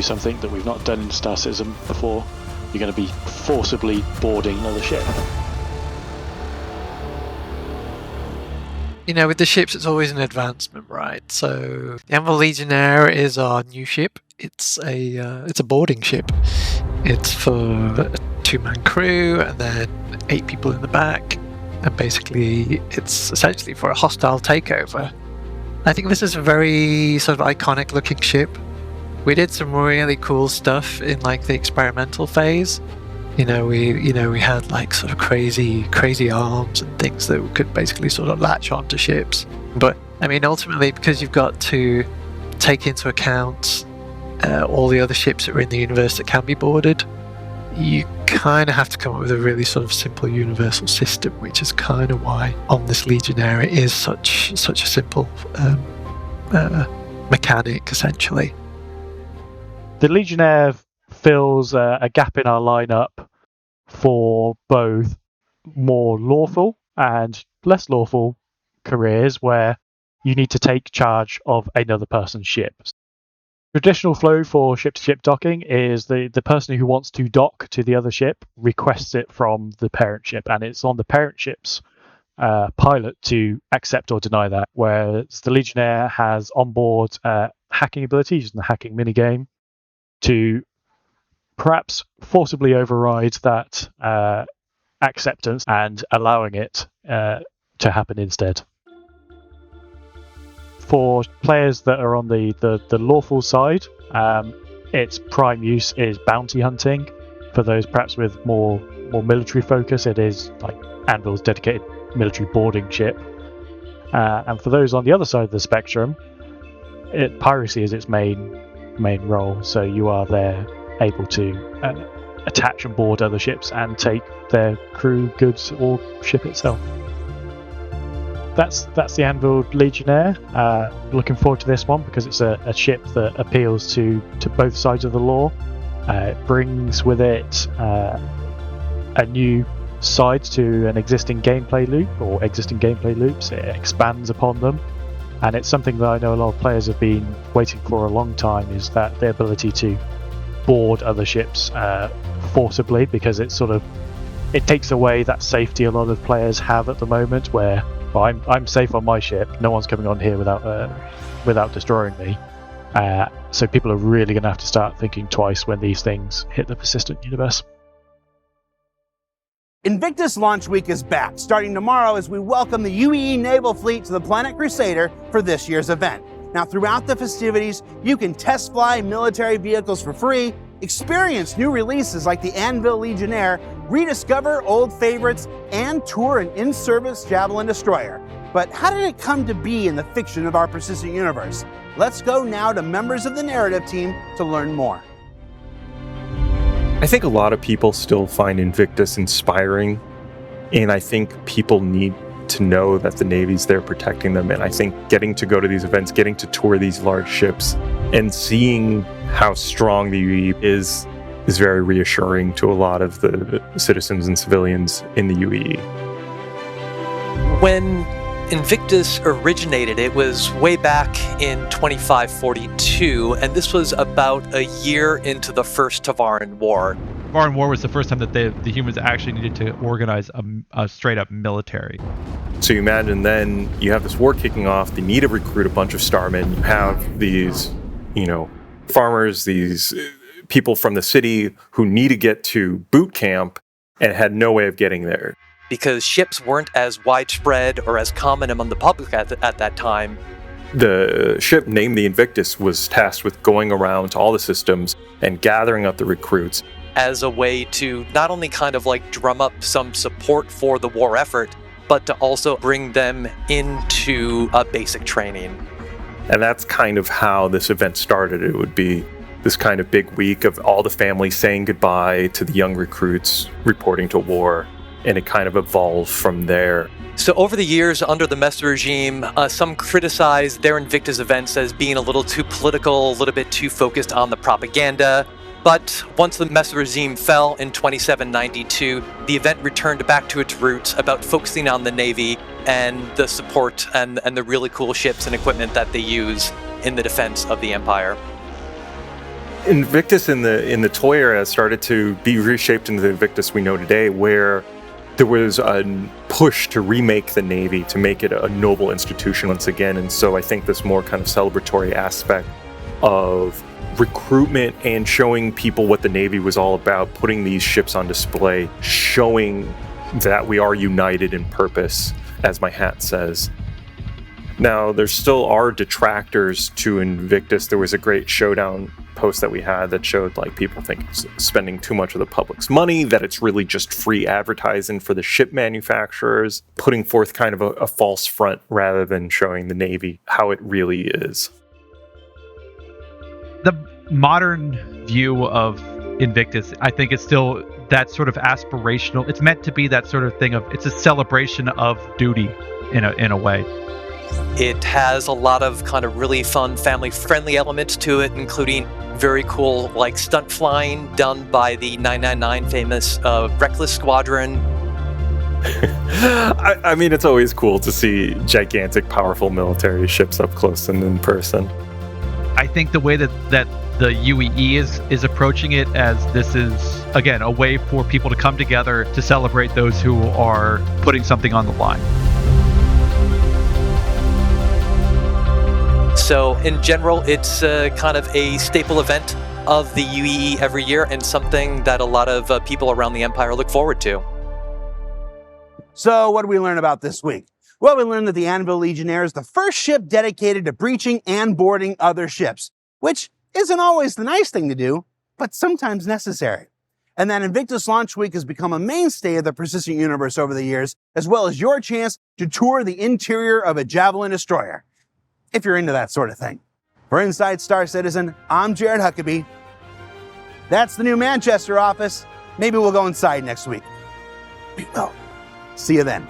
do something that we've not done in Star Citizen before. You're going to be forcibly boarding another ship. You know, with the ships, it's always an advancement, right? So the Anviled Legionnaire is our new ship. It's a boarding ship. It's for a 2-man crew and then 8 people in the back. And basically, it's essentially for a hostile takeover. I think this is a very sort of iconic looking ship. We did some really cool stuff in like the experimental phase. We had like sort of crazy arms and things that could basically sort of latch onto ships. But I mean, ultimately, because you've got to take into account all the other ships that are in the universe that can be boarded, you kind of have to come up with a really sort of simple universal system, which is kind of why on this Legionnaire it is such a simple mechanic, essentially. The Legionnaire fills a gap in our lineup for both more lawful and less lawful careers where you need to take charge of another person's ship. Traditional flow for ship-to-ship docking is the person who wants to dock to the other ship requests it from the parent ship, and it's on the parent ship's pilot to accept or deny that, whereas the Legionnaire has onboard hacking abilities using the hacking minigame to perhaps forcibly override that acceptance and allowing it to happen instead. For players that are on the lawful side, its prime use is bounty hunting. For those perhaps with more military focus, it is like Anvil's dedicated military boarding ship. And for those on the other side of the spectrum, piracy is its main role. So you are there able to attach and board other ships and take their crew, goods, or ship itself. That's the Anviled Legionnaire. Looking forward to this one because it's a ship that appeals to both sides of the law. It brings with it a new side to an existing gameplay loop or existing gameplay loops. It expands upon them, and it's something that I know a lot of players have been waiting for a long time, is that the ability to board other ships forcibly, because it takes away that safety a lot of players have at the moment where, well, I'm safe on my ship, no one's coming on here without destroying me. So people are really going to have to start thinking twice when these things hit the persistent universe. Invictus Launch Week is back, starting tomorrow as we welcome the UEE Naval Fleet to the Planet Crusader for this year's event. Now, throughout the festivities, you can test fly military vehicles for free, experience new releases like the Anviled Legionnaire, rediscover old favorites, and tour an in-service Javelin destroyer. But how did it come to be in the fiction of our persistent universe? Let's go now to members of the narrative team to learn more. I think a lot of people still find Invictus inspiring, and I think people need to know that the Navy's there protecting them. And I think getting to go to these events, getting to tour these large ships, and seeing how strong the UEE is very reassuring to a lot of the citizens and civilians in the UEE. When Invictus originated, it was way back in 2542, and this was about a year into the First Tavaran War. Tavaran War was the first time that the humans actually needed to organize a straight-up military. So you imagine then you have this war kicking off, they need to recruit a bunch of starmen, you have these, farmers, these people from the city who need to get to boot camp and had no way of getting there. Because ships weren't as widespread or as common among the public at that time. The ship named the Invictus was tasked with going around to all the systems and gathering up the recruits. As a way to not only kind of like drum up some support for the war effort, but to also bring them into a basic training. And that's kind of how this event started. It would be this kind of big week of all the families saying goodbye to the young recruits reporting to war. And it kind of evolved from there. So over the years, under the Mess regime, some criticized their Invictus events as being a little too political, a little bit too focused on the propaganda. But once the Mess regime fell in 2792, the event returned back to its roots about focusing on the Navy and the support and the really cool ships and equipment that they use in the defense of the Empire. Invictus in the toy era started to be reshaped into the Invictus we know today, where there was a push to remake the Navy, to make it a noble institution once again. And so I think this more kind of celebratory aspect of recruitment and showing people what the Navy was all about, putting these ships on display, showing that we are united in purpose, as my hat says. Now, there still are detractors to Invictus. There was a great showdown post that we had that showed like people think it's spending too much of the public's money, that it's really just free advertising for the ship manufacturers, putting forth kind of a false front rather than showing the Navy how it really is. The modern view of Invictus, I think, is still that sort of aspirational. It's meant to be that sort of thing of, it's a celebration of duty in a way. It has a lot of kind of really fun family-friendly elements to it, including very cool like stunt flying done by the 999 famous Reckless Squadron. I mean, it's always cool to see gigantic, powerful military ships up close and in person. I think the way that the UEE is approaching it, as this is, again, a way for people to come together to celebrate those who are putting something on the line. So in general, it's kind of a staple event of the UEE every year, and something that a lot of people around the Empire look forward to. So what did we learn about this week? Well, we learned that the Anviled Legionnaire is the first ship dedicated to breaching and boarding other ships, which isn't always the nice thing to do, but sometimes necessary. And that Invictus Launch Week has become a mainstay of the persistent universe over the years, as well as your chance to tour the interior of a Javelin destroyer, if you're into that sort of thing. For Inside Star Citizen, I'm Jared Huckabee. That's the new Manchester office. Maybe we'll go inside next week. We will. See you then.